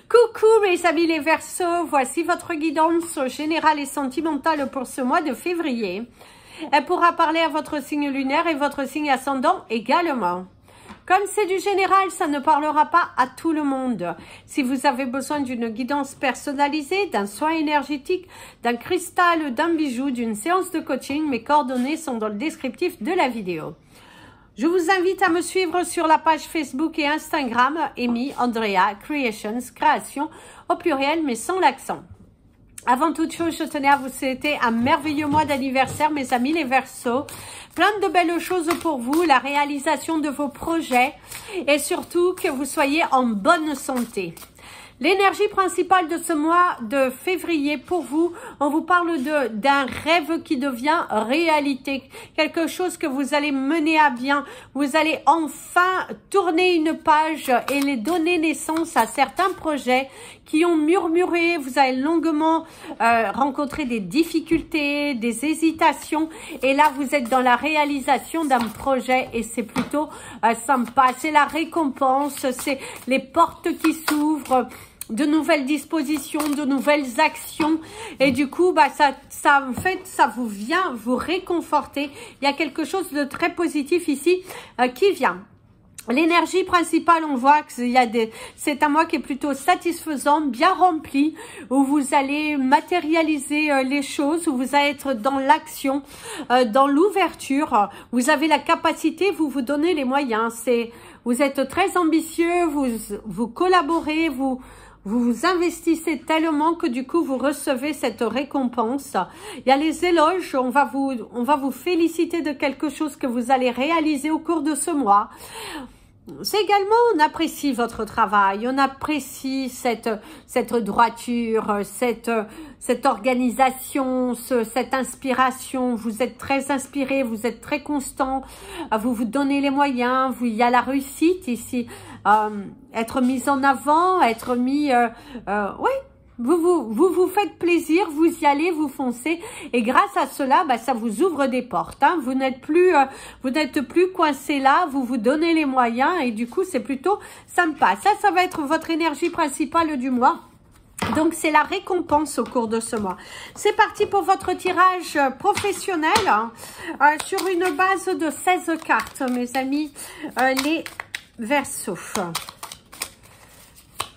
Coucou mes amis les Verseaux, voici votre guidance générale et sentimentale pour ce mois de février. Elle pourra parler à votre signe lunaire et votre signe ascendant également. Comme c'est du général, ça ne parlera pas à tout le monde. Si vous avez besoin d'une guidance personnalisée, d'un soin énergétique, d'un cristal, d'un bijou, d'une séance de coaching, mes coordonnées sont dans le descriptif de la vidéo. Je vous invite à me suivre sur la page Facebook et Instagram, Amy Andrea Creations, création au pluriel mais sans l'accent. Avant toute chose, je tenais à vous souhaiter un merveilleux mois d'anniversaire, mes amis les Verseaux. Plein de belles choses pour vous, la réalisation de vos projets et surtout que vous soyez en bonne santé. L'énergie principale de ce mois de février pour vous, on vous parle d'un rêve qui devient réalité. Quelque chose que vous allez mener à bien. Vous allez enfin tourner une page et les donner naissance à certains projets qui ont murmuré. Vous avez longuement rencontré des difficultés, des hésitations. Et là, vous êtes dans la réalisation d'un projet et c'est plutôt sympa. C'est la récompense, c'est les portes qui s'ouvrent, de nouvelles dispositions, de nouvelles actions et du coup en fait ça vous vient vous réconforter. Il y a quelque chose de très positif ici qui vient. L'énergie principale, on voit que c'est un mois qui est plutôt satisfaisant, bien rempli, où vous allez matérialiser les choses, où vous allez être dans l'action, dans l'ouverture. Vous avez la capacité, vous donnez les moyens. Vous êtes très ambitieux, vous collaborez, vous investissez tellement que du coup vous recevez cette récompense. Il y a les éloges, on va vous féliciter de quelque chose que vous allez réaliser au cours de ce mois. C'est également, on apprécie votre travail, on apprécie cette droiture, cette organisation, cette inspiration. Vous êtes très inspiré, vous êtes très constant, vous vous donnez les moyens, il y a la réussite ici, être mis en avant, être mis, oui. Vous faites plaisir, vous y allez, vous foncez et grâce à cela, ça vous ouvre des portes. Hein. Vous n'êtes plus coincé là, vous vous donnez les moyens et du coup c'est plutôt sympa. Ça va être votre énergie principale du mois. Donc c'est la récompense au cours de ce mois. C'est parti pour votre tirage professionnel sur une base de 16 cartes, mes amis, les Verseaux.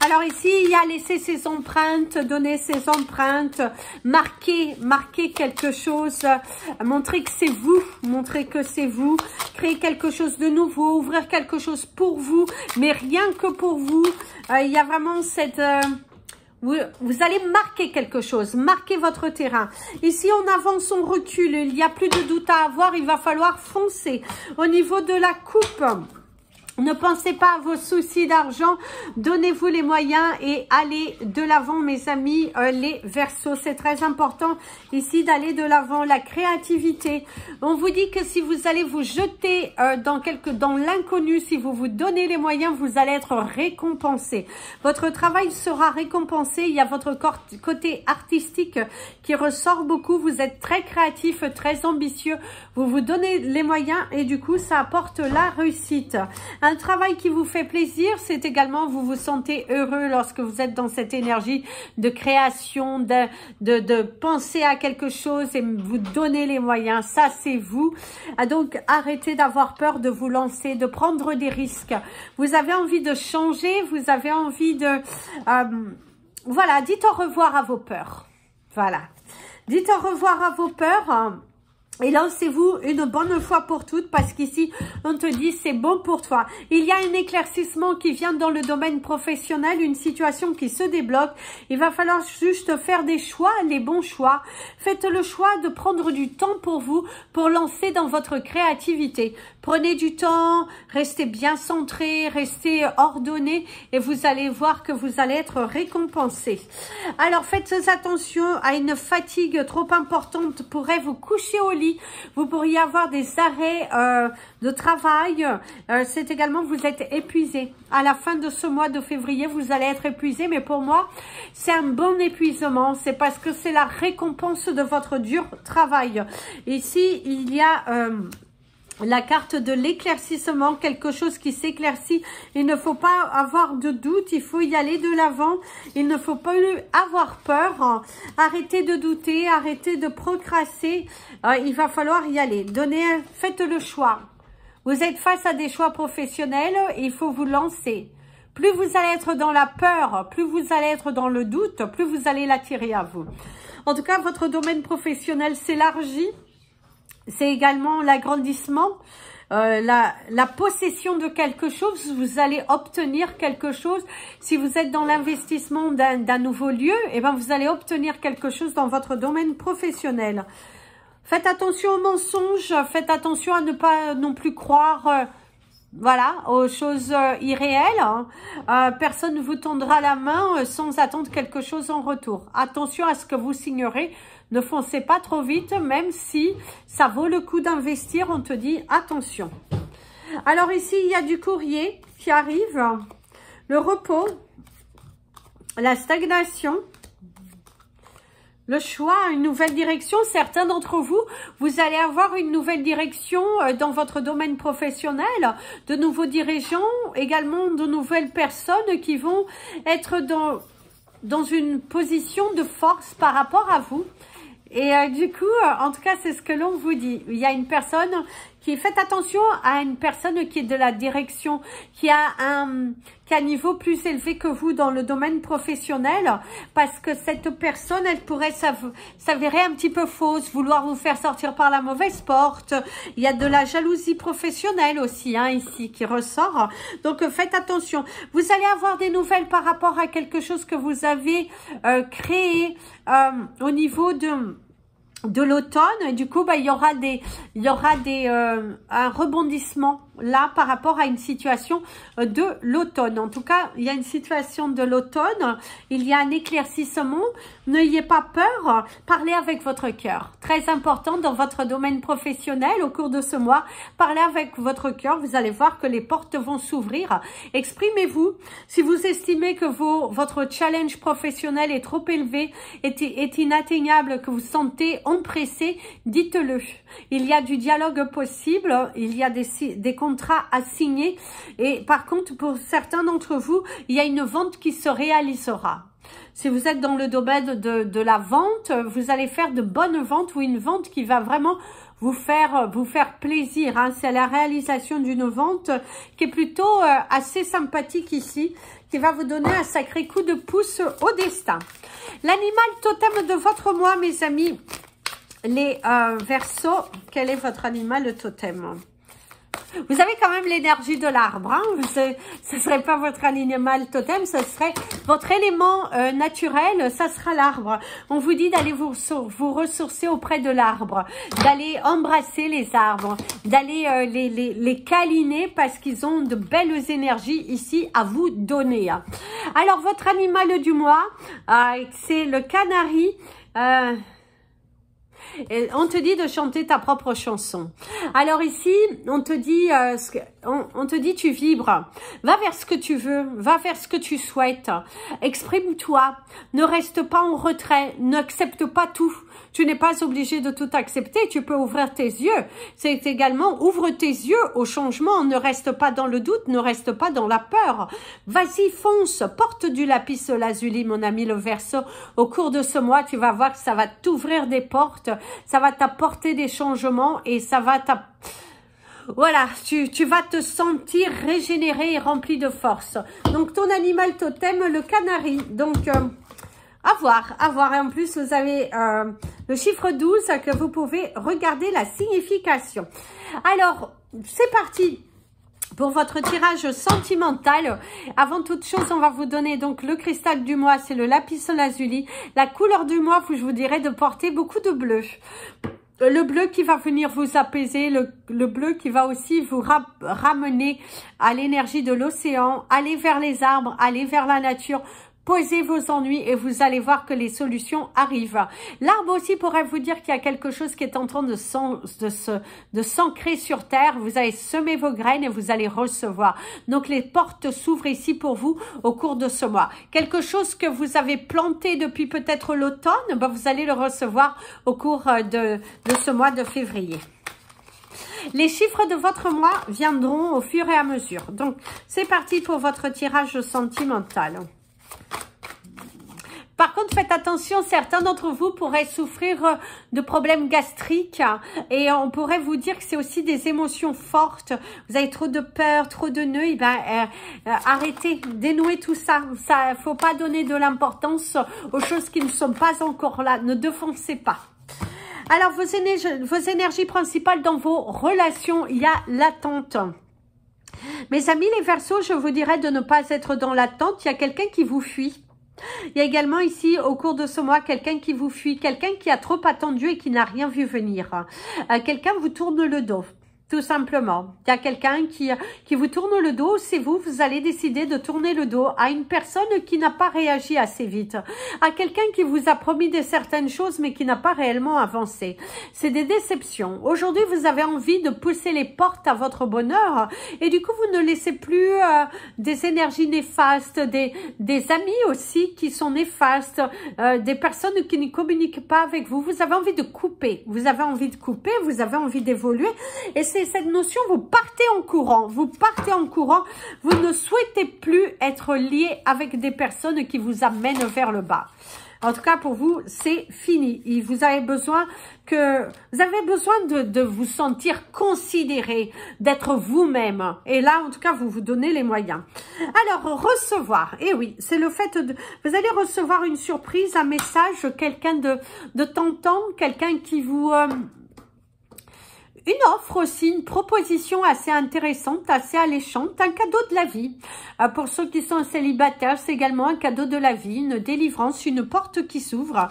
Alors ici, il y a laisser ses empreintes, donner ses empreintes, marquer quelque chose, montrer que c'est vous, créer quelque chose de nouveau, ouvrir quelque chose pour vous, mais rien que pour vous. Il y a vraiment cette... Vous allez marquer quelque chose, marquer votre terrain. Ici, on avance, on recule, il n'y a plus de doute à avoir, il va falloir foncer. Au niveau de la coupe... Ne pensez pas à vos soucis d'argent, donnez-vous les moyens et allez de l'avant mes amis les Verseaux. C'est très important ici d'aller de l'avant, la créativité. On vous dit que si vous allez vous jeter dans l'inconnu, si vous vous donnez les moyens, vous allez être récompensé. Votre travail sera récompensé, il y a votre côté artistique qui ressort beaucoup, vous êtes très créatif, très ambitieux, vous vous donnez les moyens et du coup ça apporte la réussite. Un travail qui vous fait plaisir, c'est également vous vous sentez heureux lorsque vous êtes dans cette énergie de création, de penser à quelque chose et vous donner les moyens. Ça, c'est vous. Donc, arrêtez d'avoir peur de vous lancer, de prendre des risques. Vous avez envie de changer, vous avez envie de... voilà, dites au revoir à vos peurs. Voilà. Dites au revoir à vos peurs. Et lancez-vous une bonne fois pour toutes parce qu'ici, on te dit c'est bon pour toi. Il y a un éclaircissement qui vient dans le domaine professionnel, une situation qui se débloque. Il va falloir juste faire des choix, les bons choix. Faites le choix de prendre du temps pour vous, pour lancer dans votre créativité. Prenez du temps, restez bien centré, restez ordonné et vous allez voir que vous allez être récompensé. Alors, faites attention à une fatigue trop importante pourrait vous coucher au lit. Vous pourriez avoir des arrêts de travail. C'est également, vous êtes épuisé. À la fin de ce mois de février, vous allez être épuisé. Mais pour moi, c'est un bon épuisement. C'est parce que c'est la récompense de votre dur travail. Ici, il y a... la carte de l'éclaircissement, quelque chose qui s'éclaircit. Il ne faut pas avoir de doute, il faut y aller de l'avant. Il ne faut pas avoir peur. Arrêtez de douter, arrêtez de procrastiner. Il va falloir y aller. Faites le choix. Vous êtes face à des choix professionnels, il faut vous lancer. Plus vous allez être dans la peur, plus vous allez être dans le doute, plus vous allez l'attirer à vous. En tout cas, votre domaine professionnel s'élargit. C'est également l'agrandissement, la possession de quelque chose. Vous allez obtenir quelque chose. Si vous êtes dans l'investissement d'un nouveau lieu, eh ben vous allez obtenir quelque chose dans votre domaine professionnel. Faites attention aux mensonges, faites attention à ne pas non plus croire voilà, aux choses irréelles. Personne ne vous tendra la main sans attendre quelque chose en retour. Attention à ce que vous signerez. Ne foncez pas trop vite, même si ça vaut le coup d'investir, on te dit attention. Alors ici, il y a du courrier qui arrive, le repos, la stagnation, le choix, une nouvelle direction. Certains d'entre vous, vous allez avoir une nouvelle direction dans votre domaine professionnel, de nouveaux dirigeants, également de nouvelles personnes qui vont être dans une position de force par rapport à vous. Et du coup, en tout cas, c'est ce que l'on vous dit. Il y a une personne faites attention à une personne qui est de la direction, qui a un niveau plus élevé que vous dans le domaine professionnel, parce que cette personne, elle pourrait s'avérer un petit peu fausse, vouloir vous faire sortir par la mauvaise porte. Il y a de la jalousie professionnelle aussi, hein, ici, qui ressort. Donc, faites attention. Vous allez avoir des nouvelles par rapport à quelque chose que vous avez créé au niveau de l'automne. Du coup, il y aura un rebondissement là par rapport à une situation de l'automne. En tout cas, il y a une situation de l'automne, il y a un éclaircissement. N'ayez pas peur, parlez avec votre cœur. Très important dans votre domaine professionnel au cours de ce mois. Parlez avec votre cœur, vous allez voir que les portes vont s'ouvrir. Exprimez-vous. Si vous estimez que votre challenge professionnel est trop élevé, est inatteignable, que vous sentez empressé, dites-le. Il y a du dialogue possible, il y a des contrats à signer, et par contre, pour certains d'entre vous, il y a une vente qui se réalisera. Si vous êtes dans le domaine de la vente, vous allez faire de bonnes ventes ou une vente qui va vraiment vous faire plaisir. Hein. C'est la réalisation d'une vente qui est plutôt assez sympathique ici, qui va vous donner un sacré coup de pouce au destin. L'animal totem de votre mois, mes amis, les Verseaux, quel est votre animal totem ? Vous avez quand même l'énergie de l'arbre. Hein? Ce ne serait pas votre animal totem, ce serait votre élément naturel, ça sera l'arbre. On vous dit d'aller vous ressourcer auprès de l'arbre, d'aller embrasser les arbres, d'aller les câliner parce qu'ils ont de belles énergies ici à vous donner. Alors, votre animal du mois, c'est le canari. Et on te dit de chanter ta propre chanson. Alors ici, on te dit tu vibres. Va vers ce que tu veux, va vers ce que tu souhaites. Exprime-toi, ne reste pas en retrait, n'accepte pas tout. Tu n'es pas obligé de tout accepter, tu peux ouvrir tes yeux. C'est également, ouvre tes yeux au changement, ne reste pas dans le doute, ne reste pas dans la peur. Vas-y, fonce, porte du lapis lazuli, mon ami le Verseau. Au cours de ce mois, tu vas voir que ça va t'ouvrir des portes, ça va t'apporter des changements et ça va voilà, tu vas te sentir régénéré et rempli de force. Donc, ton animal totem, le canari. Donc, à voir. Et en plus, vous avez le chiffre 12 que vous pouvez regarder la signification. Alors, c'est parti pour votre tirage sentimental. Avant toute chose, on va vous donner donc le cristal du mois, c'est le lapis lazuli. La couleur du mois, je vous dirais de porter beaucoup de bleu. Le bleu qui va venir vous apaiser, le bleu qui va aussi vous ramener à l'énergie de l'océan, aller vers les arbres, aller vers la nature. Posez vos ennuis et vous allez voir que les solutions arrivent. L'arbre aussi pourrait vous dire qu'il y a quelque chose qui est en train de s'ancrer sur terre. Vous allez semer vos graines et vous allez recevoir. Donc les portes s'ouvrent ici pour vous au cours de ce mois. Quelque chose que vous avez planté depuis peut-être l'automne, vous allez le recevoir au cours de ce mois de février. Les chiffres de votre mois viendront au fur et à mesure. Donc, c'est parti pour votre tirage sentimental. Par contre, faites attention, certains d'entre vous pourraient souffrir de problèmes gastriques et on pourrait vous dire que c'est aussi des émotions fortes. Vous avez trop de peur, trop de nœuds, et arrêtez, dénouez tout ça. Ça, faut pas donner de l'importance aux choses qui ne sont pas encore là. Ne défoncez pas. Alors, vos énergies principales dans vos relations, il y a l'attente. Mes amis, les Verseaux, je vous dirais de ne pas être dans l'attente. Il y a quelqu'un qui vous fuit. Il y a également ici, au cours de ce mois, quelqu'un qui vous fuit, quelqu'un qui a trop attendu et qui n'a rien vu venir. Quelqu'un vous tourne le dos. Tout simplement. Il y a quelqu'un qui vous tourne le dos. C'est vous, vous allez décider de tourner le dos à une personne qui n'a pas réagi assez vite. À quelqu'un qui vous a promis de certaines choses mais qui n'a pas réellement avancé. C'est des déceptions. Aujourd'hui, vous avez envie de pousser les portes à votre bonheur et du coup, vous ne laissez plus des énergies néfastes, des amis aussi qui sont néfastes, des personnes qui ne communiquent pas avec vous. Vous avez envie de couper. Vous avez envie de couper, vous avez envie d'évoluer et c'est cette notion, vous partez en courant, vous ne souhaitez plus être lié avec des personnes qui vous amènent vers le bas. En tout cas, pour vous, c'est fini. Vous avez besoin de vous sentir considéré, d'être vous-même. Et là, en tout cas, vous vous donnez les moyens. Alors, recevoir. Eh oui, c'est le fait de... Vous allez recevoir une surprise, un message, quelqu'un de tentant, quelqu'un qui vous... Une offre aussi, une proposition assez intéressante, assez alléchante, un cadeau de la vie. Pour ceux qui sont célibataires, c'est également un cadeau de la vie, une délivrance, une porte qui s'ouvre.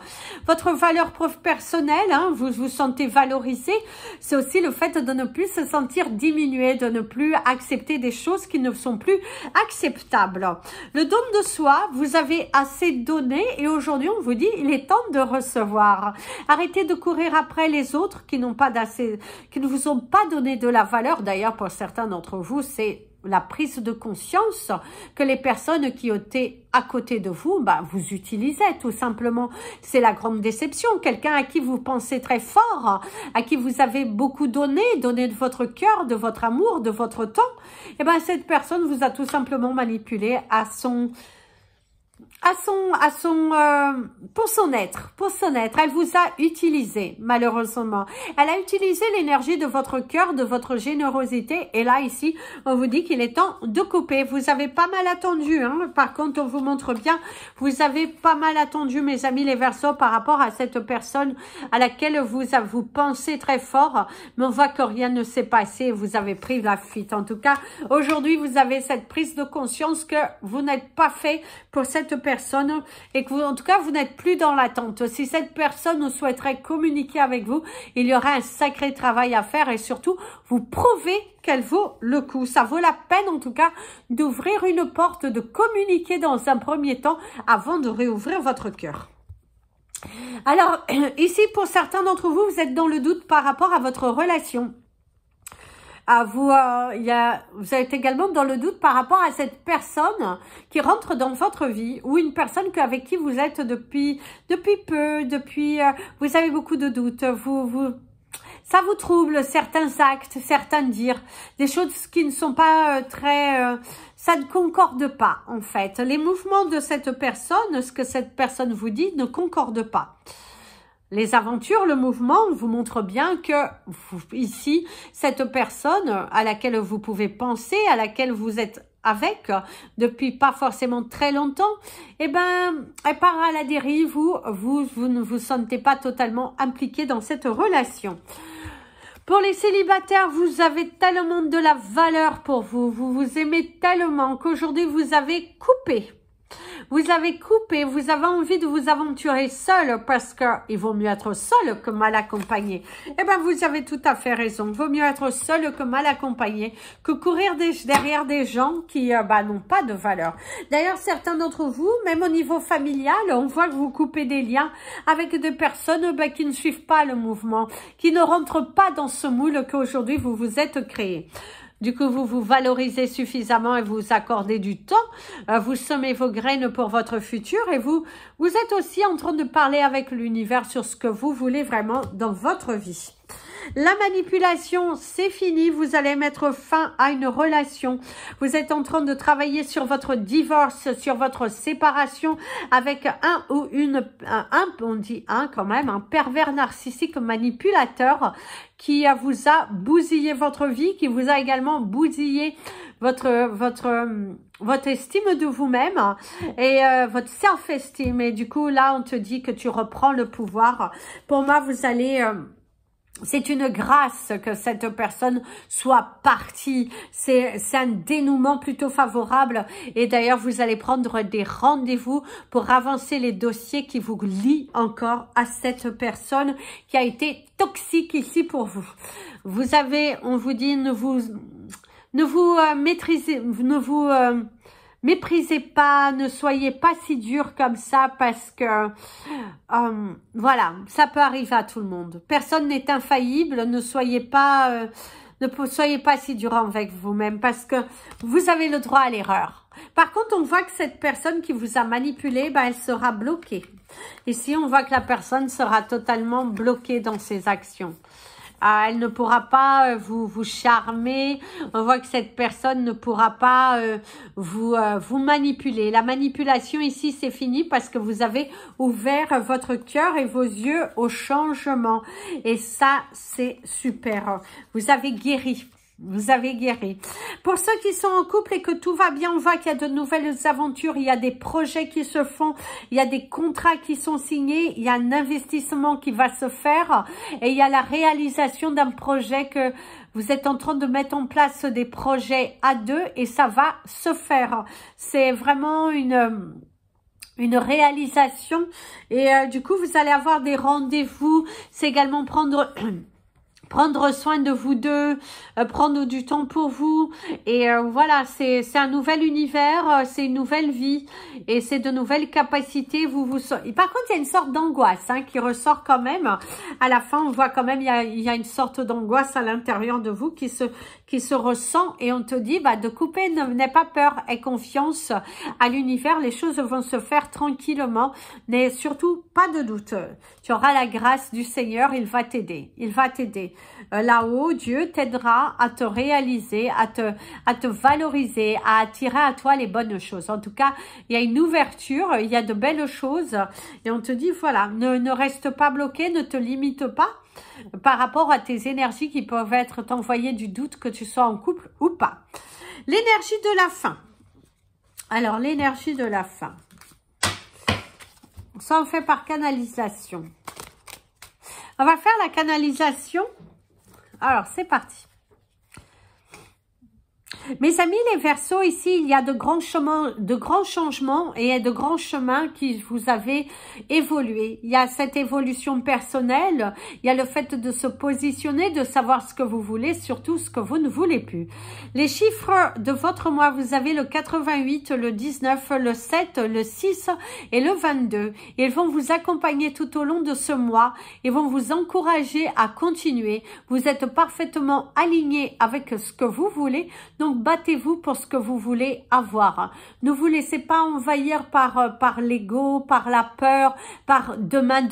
Votre valeur personnelle, hein, vous vous sentez valorisé. C'est aussi le fait de ne plus se sentir diminué, de ne plus accepter des choses qui ne sont plus acceptables. Le don de soi, vous avez assez donné et aujourd'hui on vous dit il est temps de recevoir. Arrêtez de courir après les autres qui n'ont pas d'assez, qui ne vous ont pas donné de la valeur. D'ailleurs, pour certains d'entre vous, c'est la prise de conscience que les personnes qui étaient à côté de vous, vous utilisaient tout simplement. C'est la grande déception. Quelqu'un à qui vous pensez très fort, à qui vous avez beaucoup donné de votre cœur, de votre amour, de votre temps, et cette personne vous a tout simplement manipulé pour son être. Elle vous a utilisé, malheureusement. Elle a utilisé l'énergie de votre cœur, de votre générosité. Et là, ici, on vous dit qu'il est temps de couper. Vous avez pas mal attendu, hein. Par contre, on vous montre bien, vous avez pas mal attendu, mes amis les Verseaux, par rapport à cette personne à laquelle vous pensez très fort. Mais on voit que rien ne s'est passé. Vous avez pris la fuite. En tout cas, aujourd'hui, vous avez cette prise de conscience que vous n'êtes pas fait pour cette personne et que vous, en tout cas, vous n'êtes plus dans l'attente. Si cette personne souhaiterait communiquer avec vous, il y aura un sacré travail à faire et surtout, vous prouvez qu'elle vaut le coup. Ça vaut la peine, en tout cas, d'ouvrir une porte, de communiquer dans un premier temps avant de réouvrir votre cœur. Alors, ici, pour certains d'entre vous, vous êtes dans le doute par rapport à votre relation. Vous êtes également dans le doute par rapport à cette personne qui rentre dans votre vie ou une personne avec qui vous êtes depuis peu, vous avez beaucoup de doutes, ça vous trouble, certains actes, certains dires, des choses qui ne sont pas ça ne concorde pas en fait. Les mouvements de cette personne, ce que cette personne vous dit ne concorde pas. Les aventures, le mouvement vous montre bien que ici, cette personne à laquelle vous pouvez penser, à laquelle vous êtes avec depuis pas forcément très longtemps, elle part à la dérive, vous ne vous sentez pas totalement impliqué dans cette relation. Pour les célibataires, vous avez tellement de la valeur pour vous, vous vous aimez tellement qu'aujourd'hui vous avez coupé. Vous avez coupé, vous avez envie de vous aventurer seul parce qu'il vaut mieux être seul que mal accompagné. Vous avez tout à fait raison. Il vaut mieux être seul que mal accompagné, que courir derrière des gens qui n'ont pas de valeur. D'ailleurs, certains d'entre vous, même au niveau familial, on voit que vous coupez des liens avec des personnes qui ne suivent pas le mouvement, qui ne rentrent pas dans ce moule qu'aujourd'hui vous vous êtes créé. Du coup, vous vous valorisez suffisamment et vous accordez du temps. Vous semez vos graines pour votre futur et vous êtes aussi en train de parler avec l'univers sur ce que vous voulez vraiment dans votre vie. La manipulation, c'est fini. Vous allez mettre fin à une relation. Vous êtes en train de travailler sur votre divorce, sur votre séparation avec un ou une, on dit un quand même, un pervers narcissique manipulateur qui vous a bousillé votre vie, qui vous a également bousillé votre estime de vous-même et votre self-esteem. Et du coup, là, on te dit que tu reprends le pouvoir. Pour moi, vous allez... c'est une grâce que cette personne soit partie. C'est un dénouement plutôt favorable. Et d'ailleurs, vous allez prendre des rendez-vous pour avancer les dossiers qui vous lient encore à cette personne qui a été toxique ici pour vous. Vous avez, on vous dit, ne vous méprisez pas, ne soyez pas si dur comme ça parce que, voilà, ça peut arriver à tout le monde. Personne n'est infaillible, ne soyez pas si dur avec vous-même parce que vous avez le droit à l'erreur. Par contre, on voit que cette personne qui vous a manipulé, ben, elle sera bloquée. Ici, on voit que la personne sera totalement bloquée dans ses actions. Elle ne pourra pas vous charmer. On voit que cette personne ne pourra pas vous manipuler. La manipulation ici, c'est fini parce que vous avez ouvert votre cœur et vos yeux au changement. Et ça, c'est super. Vous avez guéri. Vous avez guéri. Pour ceux qui sont en couple et que tout va bien, on voit qu'il y a de nouvelles aventures, il y a des projets qui se font, il y a des contrats qui sont signés, il y a un investissement qui va se faire et il y a la réalisation d'un projet que vous êtes en train de mettre en place des projets à deux et ça va se faire. C'est vraiment une réalisation et du coup, vous allez avoir des rendez-vous. C'est également prendre soin de vous deux, prendre du temps pour vous. Et voilà, c'est un nouvel univers, c'est une nouvelle vie et c'est de nouvelles capacités. Par contre, il y a une sorte d'angoisse qui ressort quand même. À la fin, on voit quand même, il y a une sorte d'angoisse à l'intérieur de vous qui se ressent et on te dit de couper, n'aie pas peur, aie confiance à l'univers, les choses vont se faire tranquillement, n'aie surtout pas de doute. Tu auras la grâce du Seigneur, il va t'aider, là-haut, Dieu t'aidera à te réaliser, à te valoriser, à attirer à toi les bonnes choses. En tout cas, il y a une ouverture, il y a de belles choses et on te dit, voilà, ne reste pas bloqué, ne te limite pas par rapport à tes énergies qui peuvent être t'envoyer du doute que tu sois en couple ou pas. L'énergie de la fin. Alors, l'énergie de la fin. Ça, on fait par canalisation. On va faire la canalisation. Alors, c'est parti. Mes amis, les Verseaux, ici, il y a de grands changements et de grands chemins qui vous avez évolué. Il y a cette évolution personnelle, il y a le fait de se positionner, de savoir ce que vous voulez, surtout ce que vous ne voulez plus. Les chiffres de votre mois, vous avez le 88, le 19, le 7, le 6 et le 22. Ils vont vous accompagner tout au long de ce mois et vont vous encourager à continuer. Vous êtes parfaitement aligné avec ce que vous voulez, donc battez-vous pour ce que vous voulez avoir. Ne vous laissez pas envahir par l'ego, par la peur, par demain.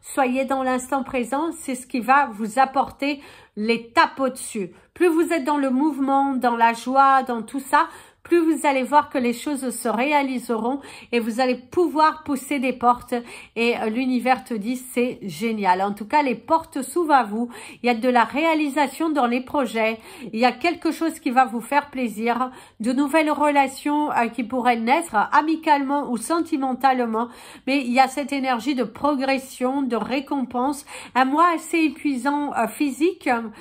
Soyez dans l'instant présent, c'est ce qui va vous apporter les tapes au-dessus. Plus vous êtes dans le mouvement, dans la joie, dans tout ça, plus vous allez voir que les choses se réaliseront et vous allez pouvoir pousser des portes et l'univers te dit c'est génial. En tout cas, les portes s'ouvrent à vous. Il y a de la réalisation dans les projets. Il y a quelque chose qui va vous faire plaisir. De nouvelles relations qui pourraient naître amicalement ou sentimentalement. Mais il y a cette énergie de progression, de récompense. Un mois assez épuisant physiquement,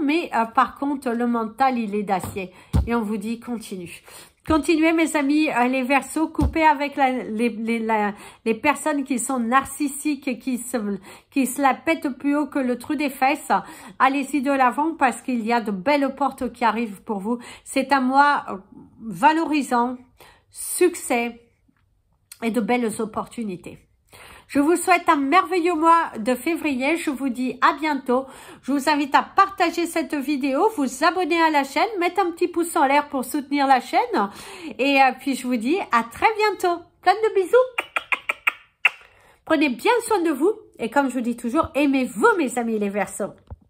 mais par contre, le mental, il est d'acier. Et on vous dit, continue. Continuez, mes amis, les Verseaux, coupez avec les personnes qui sont narcissiques et qui se la pètent plus haut que le trou des fesses. Allez-y de l'avant parce qu'il y a de belles portes qui arrivent pour vous. C'est un mois valorisant, succès et de belles opportunités. Je vous souhaite un merveilleux mois de février. Je vous dis à bientôt. Je vous invite à partager cette vidéo, vous abonner à la chaîne, mettre un petit pouce en l'air pour soutenir la chaîne. Et puis je vous dis à très bientôt. Plein de bisous. Prenez bien soin de vous et comme je vous dis toujours, aimez-vous mes amis les Verseaux.